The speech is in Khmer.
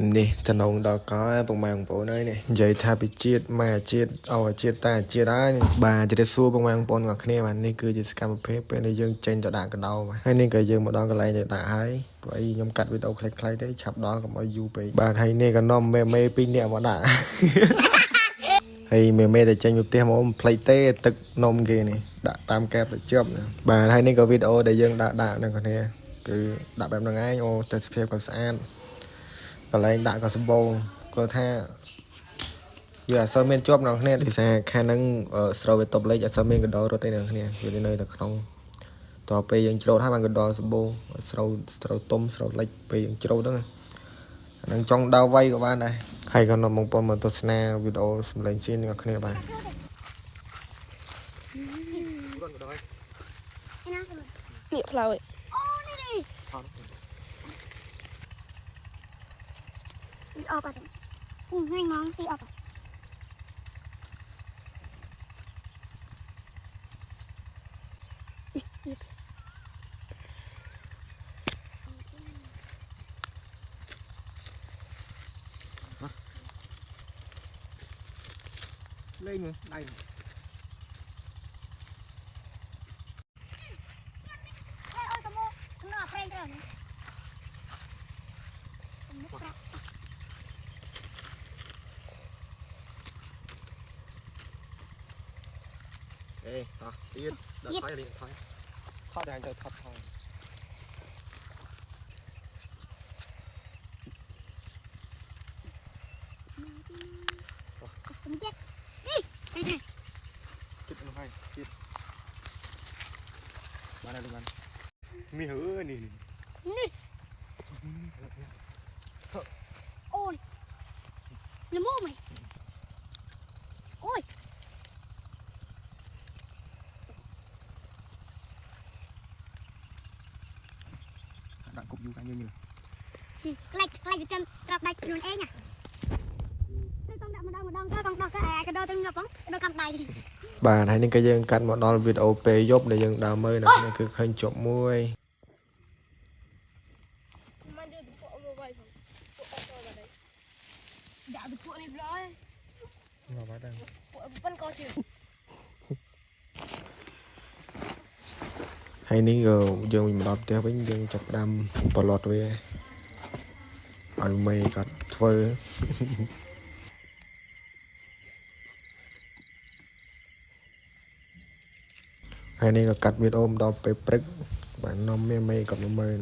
នេះតំណងដល់កពុកម៉ែបងប្អូនហើយនេះនិយាយថាពីជាតិម៉ែជាតិជាតិតាជាតិហើយបាទជម្រាបសួរពុកម៉ែបងប្អូនទាំងគ្នាបាទនេះគឺជាសកម្មភាពពេលដែលយើងចេញទៅដាក់កដោបាទហើយនេះក៏យើងមកដល់កន្លែងដែលដាក់ហើយព្រោះអីខ្ញុំកាត់វីដេអូខ្លីៗទេឆាប់ដល់កុំឲ្យយូរពេកបាទហើយនេះក៏នាំមេ2នាក់មកដាក់ហើយមេតែចេញពីផ្ទះមកផ្លេចទេទឹកនំគេនេះដាក់តាមកែបទៅជាប់បាទហើយនេះក៏វីដេអូដែលយើងដាក់នឹងគ្នាគឺដាក់បែបហ្នឹងឯងអូទេសភាពក៏ស្អាតកន្លែងដាក់ក៏សម្បូរគាត់ថាវាអត់សូវមានជាប់នៅគ្នាដោយសារខាងហ្នឹងស្រូវវាតបលេខអត់សូវមានកដោរត់ទេនៅគ្នាវានៅតែក្នុងតទៅពេលយើងច្រូតហើយបានកដោសម្បូរស្រូវទុំស្រូវលិចពេលយើងច្រូតហ្នឹងអាហ្នឹងចង់ដៅវៃក៏បានដែរហើយក៏នាំបងប្អូនមកទស្សនាវីដេអូសម្លេងសៀនទាំងគ្នាបាននេះផ្លូវអូនេះនេះអបអត់ហ្នឹងងងទីអបលេងមើលដៃเอ้ต่อទៀតដល់ថយលេងថយថតដែរទៅថតថយចិត្តមកហើយទៀតបានហើយបានមានហឺនេះអូយល្មមអូយដាក់គប់យូរកាញ់យើងខ្លាច់វាចាំត្រាប់ដៃខ្លួនឯងទៅកង់ដាក់ម្ដងទៅកង់ដោះទៅអាកដោទៅងាប់ផងដោះកំដៃបាទហើយនេះក៏យើងកាត់មកដល់វីដេអូពេលយប់ដែលយើងដើរមើលនៅនេះគឺឃើញជប់មួយដាក់ទៅពួកនេះប្លោយមកបាត់ហើយប៉ុនកោជឿហើយនេះក៏យើងមកដល់ផ្ទះវិញយើងចាប់ដាំបលត់វាឲ្យមេគាត់ធ្វើហើយនេះក៏កាត់វីដេអូមកដល់ពេលព្រឹកបាទនំមេគាត់មកមើល